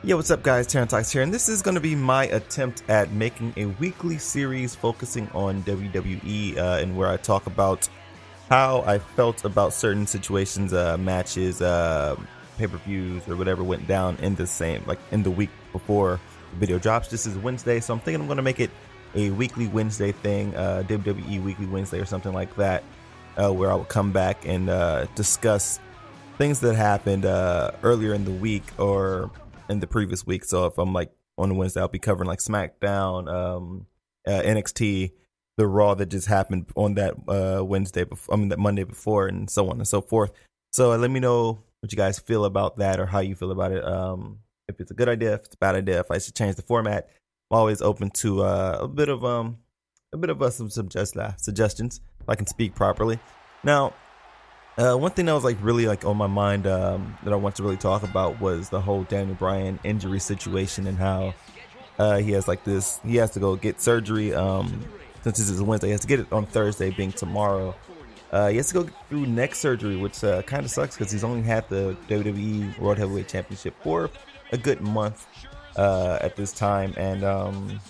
Yo, what's up guys, TTarantox here, and this is going to be my attempt at making a weekly series focusing on WWE and where I talk about how I felt about certain situations, matches, pay-per-views, or whatever went down in the week before the video drops. This is Wednesday, so I'm thinking I'm going to make it a weekly Wednesday thing, WWE Weekly Wednesday or something like that, where I will come back and discuss things that happened earlier in the week or in the previous week. So if I'm like on a Wednesday, I'll be covering like SmackDown, NXT, the Raw that just happened on that that Monday before, and so on and so forth. So let me know what you guys feel about that, or how you feel about it. If it's a good idea, if it's a bad idea, if I should change the format. I'm always open to a bit of some suggestions if I can speak properly. Now, one thing that was really on my mind that I want to really talk about was the whole Daniel Bryan injury situation, and how he has to go get surgery. Since this is Wednesday, he has to get it on Thursday, being tomorrow. He has to go through neck surgery, which kind of sucks because he's only had the WWE World Heavyweight Championship for a good month at this time, and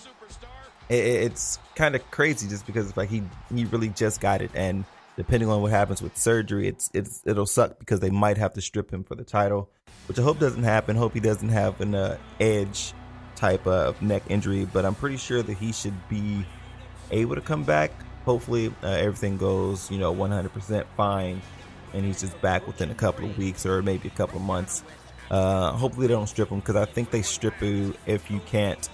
it's kind of crazy just because he really just got it, and depending on what happens with surgery, it'll suck because they might have to strip him for the title, which I hope doesn't happen. Hope he doesn't have an edge type of neck injury, but I'm pretty sure that he should be able to come back. Hopefully everything goes 100% fine, and he's just back within a couple of weeks or maybe a couple of months. Hopefully they don't strip him, because I think they strip you if you can't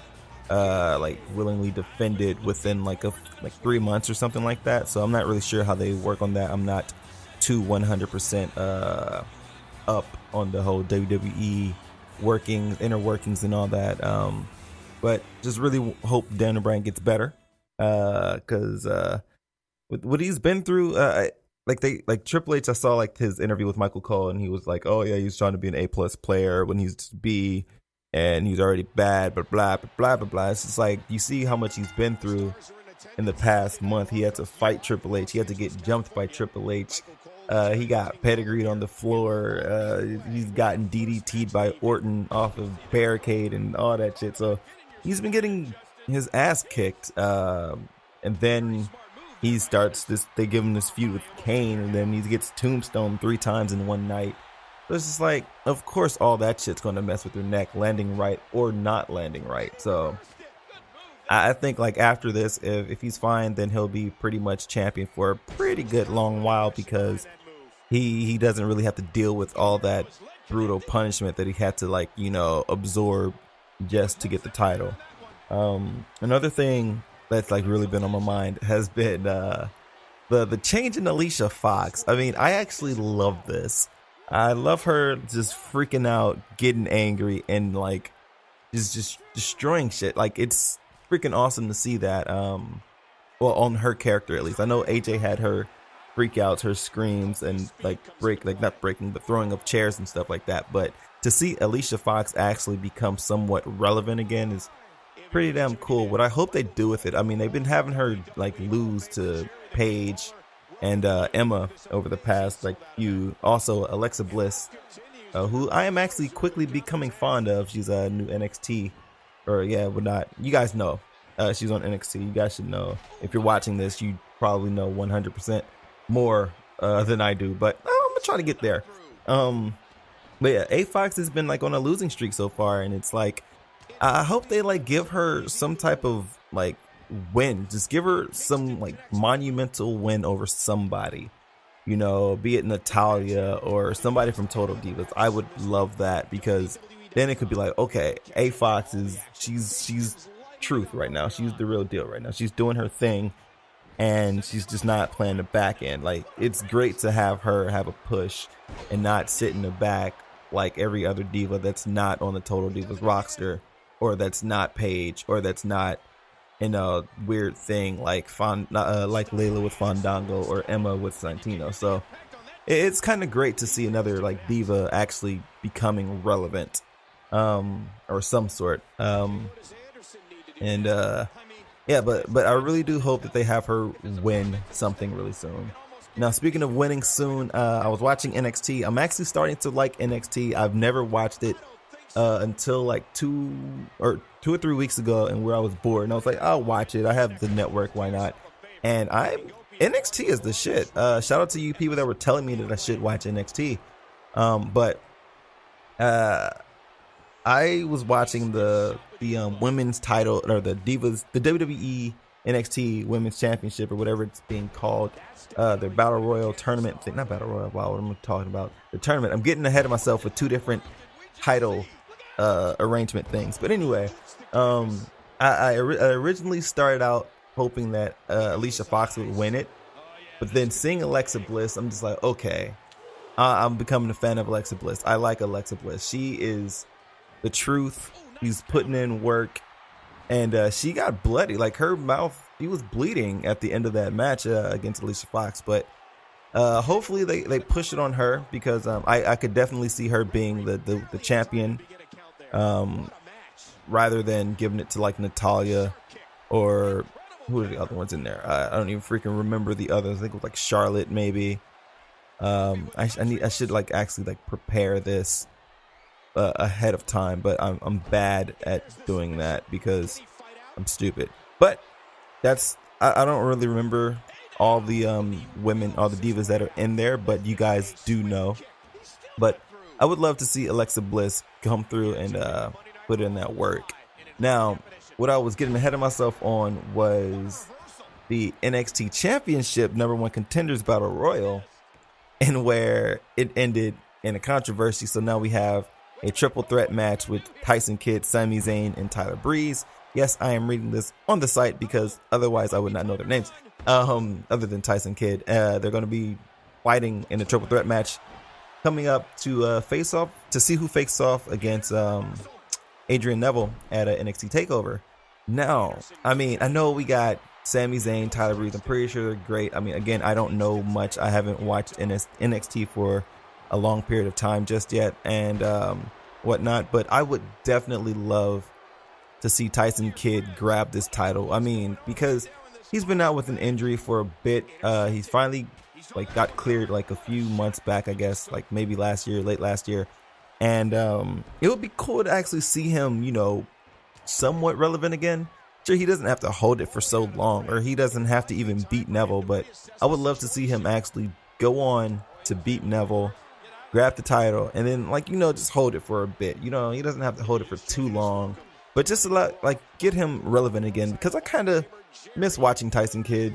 willingly defend it within 3 months or something like that. So I'm not really sure how they work on that. I'm not too 100% up on the whole WWE inner workings and all that. But just really hope Daniel Bryan gets better, because with what he's been through, Triple H, I saw his interview with Michael Cole, and he was like, oh yeah, he's trying to be an A+ player when he's B, and he's already bad, but blah, blah, blah, blah, blah. It's just you see how much he's been through in the past month. He had to fight Triple H. He had to get jumped by Triple H. He got pedigreed on the floor. He's gotten DDT'd by Orton off of barricade and all that shit. So he's been getting his ass kicked. And then he starts they give him this feud with Kane, and then he gets tombstone 3 times in one night. So it's just of course, all that shit's going to mess with your neck, landing right or not landing right. So I think after this, if he's fine, then he'll be pretty much champion for a pretty good long while, because he doesn't really have to deal with all that brutal punishment that he had to absorb just to get the title. Another thing that's really been on my mind has been the change in Alicia Fox. I mean, I actually love this. I love her just freaking out, getting angry, and just destroying shit. It's freaking awesome to see that. Well, on her character at least. I know AJ had her freakouts, her screams, and not breaking, but throwing up chairs and stuff like that. But to see Alicia Fox actually become somewhat relevant again is pretty damn cool. What I hope they do with it, I mean, they've been having her lose to Paige and Emma over the past few. Also Alexa Bliss, who I am actually quickly becoming fond of. She's a new NXT, you guys know, she's on NXT. You guys should know. If you're watching this, you probably know 100% more than I do, but I'm gonna try to get there. But yeah, A Fox has been on a losing streak so far, and it's I hope they give her some type of win. Just give her some monumental win over somebody, be it Natalia or somebody from Total Divas. I would love that, because then it could be okay, A Fox she's truth right now. She's the real deal right now. She's doing her thing, and she's just not playing the back end. It's great to have her have a push and not sit in the back like every other diva that's not on the Total Divas roster, or that's not Paige, or that's not in a weird thing like Layla with Fandango or Emma with Santino. So it's kind of great to see another diva actually becoming relevant, or some sort. Yeah, but I really do hope that they have her win something really soon. Now, speaking of winning soon, I was watching NXT. I'm actually starting to like NXT. I've never watched it until like 2 or 3 weeks ago, and where I was bored, and I was like, I'll watch it. I have the network, why not? And NXT is the shit. Shout out to you people that were telling me that I should watch NXT. But I was watching the women's title, or the Divas, the WWE NXT Women's Championship, or whatever it's being called, their Battle Royal tournament thing. Not Battle Royal, wow, what am I talking about? The tournament. I'm getting ahead of myself with two different title arrangement things. But anyway, I originally started out hoping that Alicia Fox would win it, but then seeing Alexa Bliss, I'm just like, okay, I'm becoming a fan of Alexa Bliss. I like Alexa Bliss. She is the truth. She's putting in work, and she got bloody. Like, her mouth, she was bleeding at the end of that match against Alicia Fox. But hopefully they push it on her, because I could definitely see her being the champion, rather than giving it to like Natalia, or who are the other ones in there? I don't even freaking remember the others. I think it was like Charlotte, maybe. I should like actually like prepare this ahead of time, but I'm bad at doing that because I'm stupid. But I don't really remember all the women, all the divas that are in there, but you guys do know. But I would love to see Alexa Bliss come through and put in that work. Now, what I was getting ahead of myself on was the NXT Championship #1 Contenders Battle Royal, and where it ended in a controversy. So now we have a triple threat match with Tyson Kidd, Sami Zayn, and Tyler Breeze. Yes, I am reading this on the site because otherwise I would not know their names. Other than Tyson Kidd, they're going to be fighting in a triple threat match coming up to face off, to see who faces off against Adrian Neville at an NXT Takeover. Now, I mean, I know we got Sami Zayn, Tyler Breeze. I'm pretty sure they're great. I mean, again, I don't know much. I haven't watched NXT for a long period of time just yet, and whatnot. But I would definitely love to see Tyson Kidd grab this title. I mean, because he's been out with an injury for a bit. He's finally like got cleared like a few months back, I guess, like maybe late last year. And it would be cool to actually see him, you know, somewhat relevant again. Sure, he doesn't have to hold it for so long, or he doesn't have to even beat Neville, but I would love to see him actually go on to beat Neville, grab the title, and then, like, you know, just hold it for a bit. You know, he doesn't have to hold it for too long, but just like get him relevant again, because I kind of miss watching Tyson Kidd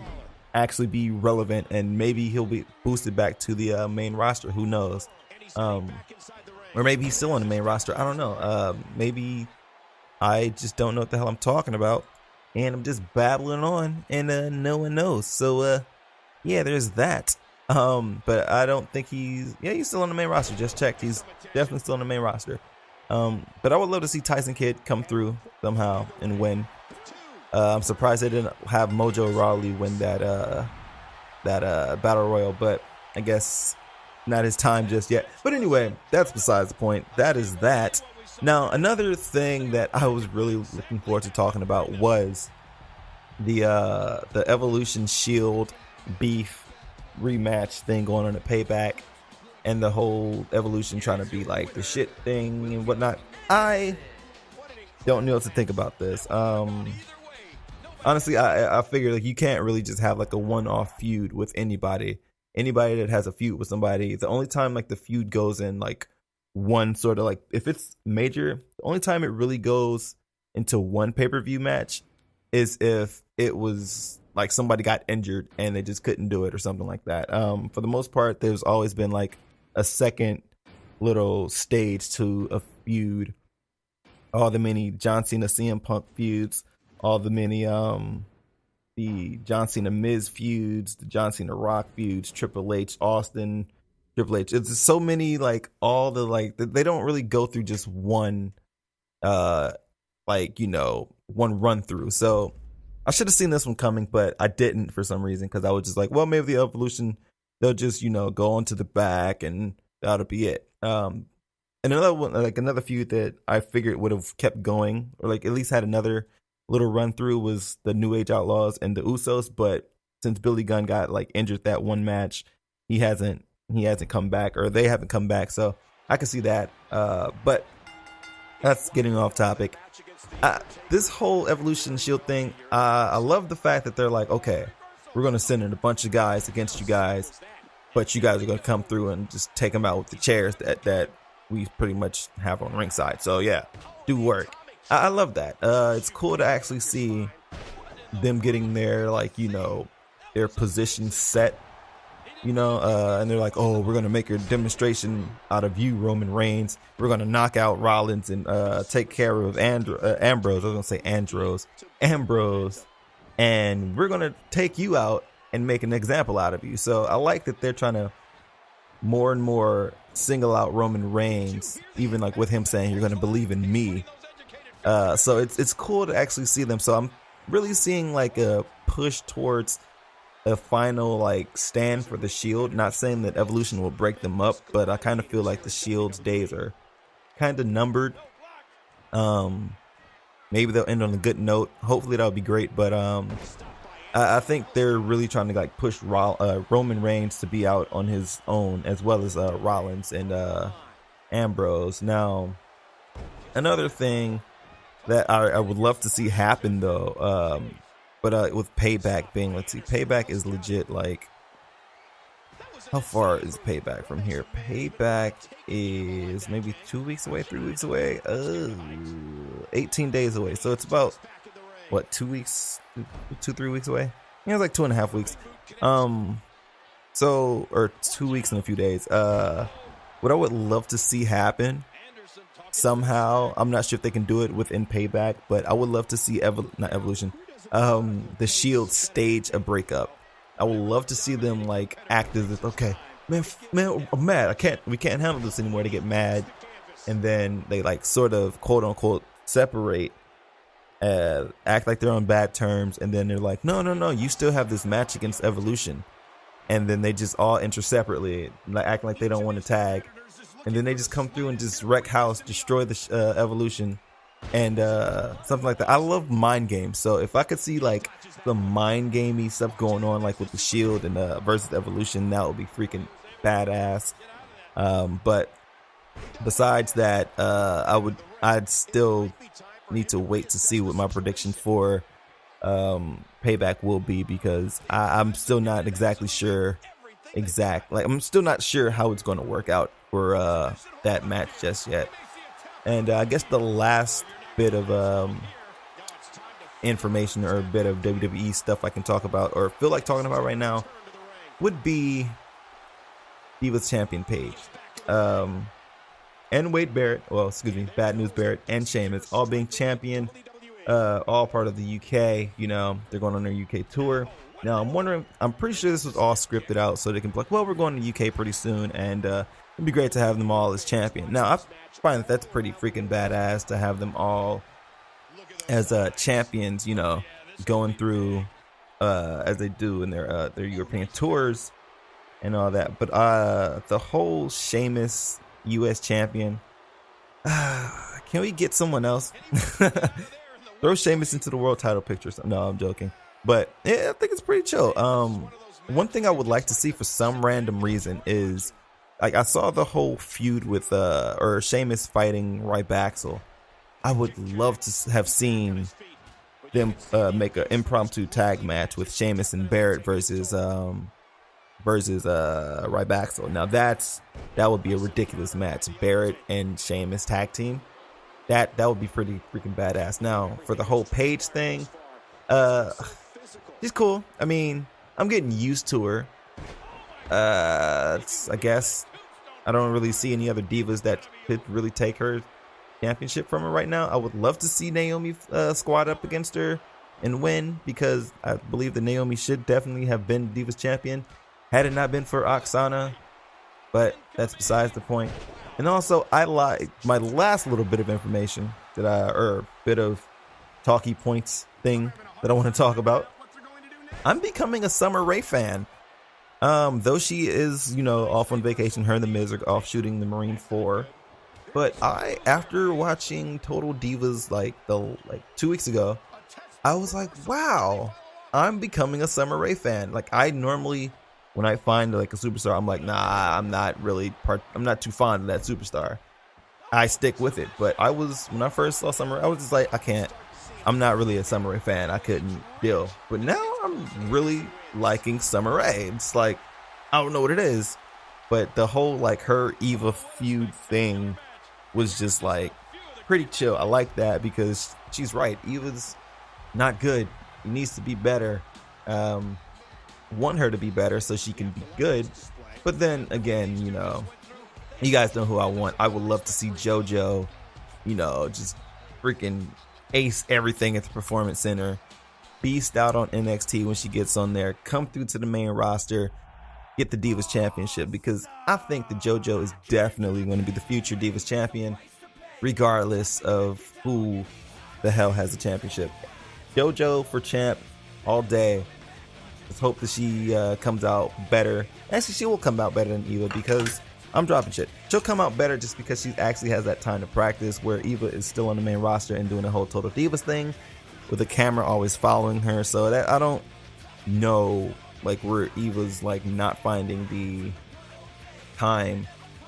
actually be relevant, and maybe he'll be boosted back to the main roster. Who knows? Or maybe he's still on the main roster. I don't know. Maybe I just don't know what the hell I'm talking about, and I'm just babbling on, and no one knows. So yeah, there's that. But I don't think he's still on the main roster. Just checked. He's definitely still on the main roster. But I would love to see Tyson Kidd come through somehow and win. I'm surprised they didn't have Mojo Rawley win that battle royal, but I guess not his time just yet. But anyway, that's besides the point. That is that. Now, another thing that I was really looking forward to talking about was the Evolution Shield beef rematch thing going on at Payback, and the whole Evolution trying to be like the shit thing and whatnot. I don't know what to think about this. Honestly, I figure like you can't really just have like a one-off feud with anybody that has a feud with somebody. The only time like the feud goes in like one sort of like, if it's major, the only time it really goes into one pay-per-view match is if it was like somebody got injured and they just couldn't do it or something like that. For the most part, there's always been like a second little stage to a feud. All the many John Cena CM Punk feuds, all the many the John Cena Miz feuds, the John Cena Rock feuds, Triple H Austin, Triple H. It's so many, like all the like they don't really go through just one like, you know, one run through. So I should have seen this one coming, but I didn't for some reason, because I was just like, well, maybe the Evolution, they'll just, you know, go on to the back and that'll be it. And another one, like another feud that I figured would have kept going, or like at least had another little run through, was the New Age Outlaws and the Usos. But since Billy Gunn got like injured that one match, he hasn't come back, or they haven't come back. So I can see that. But that's getting off topic. This whole Evolution Shield thing, I love the fact that they're like, okay, we're going to send in a bunch of guys against you guys, but you guys are going to come through and just take them out with the chairs that we pretty much have on ringside. So yeah, do work. I love that. It's cool to actually see them getting their, like, you know, their position set, you know, and they're like, oh, we're going to make a demonstration out of you, Roman Reigns. We're going to knock out Rollins and take care of Ambrose. I was going to say Ambrose. And we're going to take you out and make an example out of you. So I like that they're trying to more and more single out Roman Reigns, even like with him saying, you're going to believe in me. So it's cool to actually see them. So I'm really seeing like a push towards a final like stand for the Shield. Not saying that Evolution will break them up, but I kind of feel like the Shield's days are kind of numbered. Maybe they'll end on a good note. Hopefully that'll be great. But I think they're really trying to like push Roman Reigns to be out on his own, as well as Rollins and Ambrose. Now, another thing that I would love to see happen though, but with Payback being, let's see, Payback is legit. Like, how far is Payback from here? Payback is maybe 2 weeks away, 3 weeks away, 18 days away. So it's about, what, 2 weeks, 3 weeks away? Yeah, it's like 2.5 weeks. Or 2 weeks and a few days. What I would love to see happen somehow, I'm not sure if they can do it within Payback, but I would love to see the Shield stage a breakup. I would love to see them like act as if, okay, man, I'm mad. We can't handle this anymore. They get mad, and then they like sort of quote unquote separate, act like they're on bad terms, and then they're like, no, you still have this match against Evolution, and then they just all enter separately, like acting like they don't want to tag, and then they just come through and just wreck house, destroy the Evolution, and something like that. I love mind games, so if I could see like the mind gamey stuff going on, like with the Shield and versus Evolution, that would be freaking badass. But besides that, I'd still need to wait to see what my prediction for Payback will be, because I'm still not exactly sure I'm still not sure how it's going to work out for that match just yet. And I guess the last bit of information or a bit of WWE stuff I can talk about or feel like talking about right now would be Divas champion Paige. And Wade Barrett, Bad News Barrett and Sheamus all being champion, all part of the UK. You know, they're going on their UK tour. Now, I'm pretty sure this was all scripted out so they can be like, well, we're going to UK pretty soon, and it'd be great to have them all as champion. Now, I find that's pretty freaking badass to have them all as champions, you know, going through as they do in their European tours and all that. But the whole Sheamus US champion, can we get someone else? Throw Sheamus into the world title picture. No, I'm joking. But yeah, I think it's pretty chill. One thing I would like to see for some random reason is, like, I saw the whole feud with Sheamus fighting Ryback. I would love to have seen them make an impromptu tag match with Sheamus and Barrett versus Ryback. Now that would be a ridiculous match. Barrett and Sheamus tag team. That would be pretty freaking badass. Now for the whole Paige thing, she's cool. I mean, I'm getting used to her. I guess I don't really see any other divas that could really take her championship from her right now. I would love to see Naomi squad up against her and win, because I believe that Naomi should definitely have been Divas champion had it not been for Oksana, but that's besides the point. And also, I like my last little bit of information bit of talky points thing that I want to talk about. I'm becoming a Summer Rae fan. Though she is, you know, off on vacation, her and The Miz are off shooting the Marine 4. But after watching Total Divas like 2 weeks ago, I was like, wow, I'm becoming a Summer Rae fan. Like, I normally, when I find like a superstar, I'm like, nah, I'm not too fond of that superstar. I stick with it. But when I first saw Summer Rae, I was just like, I'm not really a Summer Rae fan. I couldn't deal. But now I'm really liking Summer Rae. It's like, I don't know what it is, but the whole like her Eva feud thing was just like pretty chill. I like that because she's right. Eva's not good. She needs to be better. Want her to be better so she can be good. But then again, you know, you guys know who I want. I would love to see JoJo, you know, just freaking ace everything at the Performance Center, beast out on NXT when she gets on there, come through to the main roster, get the Divas Championship, because I think that JoJo is definitely going to be the future Divas Champion, regardless of who the hell has the championship. JoJo for champ all day. Let's hope that she comes out better. Actually, she will come out better than Eva, because I'm dropping shit. She'll come out better just because she actually has that time to practice, where Eva is still on the main roster and doing the whole Total Divas thing with the camera always following her. So that I don't know like where Eva's like not finding the time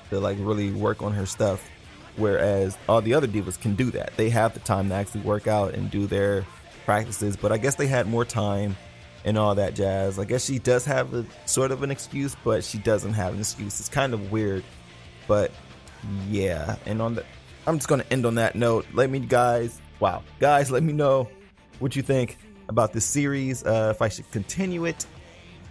to like really work on her stuff, whereas all the other divas can do that. They have the time to actually work out and do their practices, but I guess they had more time and all that jazz. I guess she does have a sort of an excuse, but she doesn't have an excuse. It's kind of weird, but yeah. And on the, I'm just gonna end on that note. Let me guys, let me know what you think about this series. If I should continue it,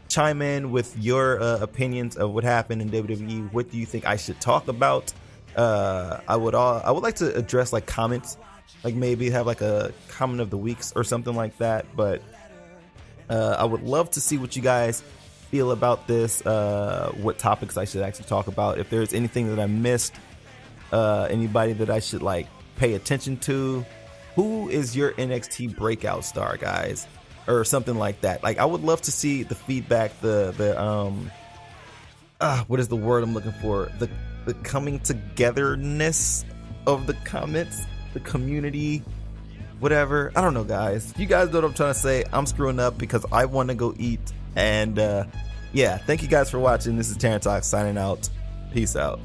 chime in with your opinions of what happened in WWE. What do you think I should talk about? I would like to address like comments, like maybe have like a comment of the weeks or something like that. But I would love to see what you guys feel about this, what topics I should actually talk about. If there's anything that I missed, anybody that I should like pay attention to. Who is your NXT breakout star, guys? Or something like that. Like, I would love to see the feedback, what is the word I'm looking for? The coming togetherness of the comments, the community, whatever. I don't know, guys. You guys know what I'm trying to say. I'm screwing up because I want to go eat. And yeah, thank you guys for watching. This is TTarantox signing out. Peace out.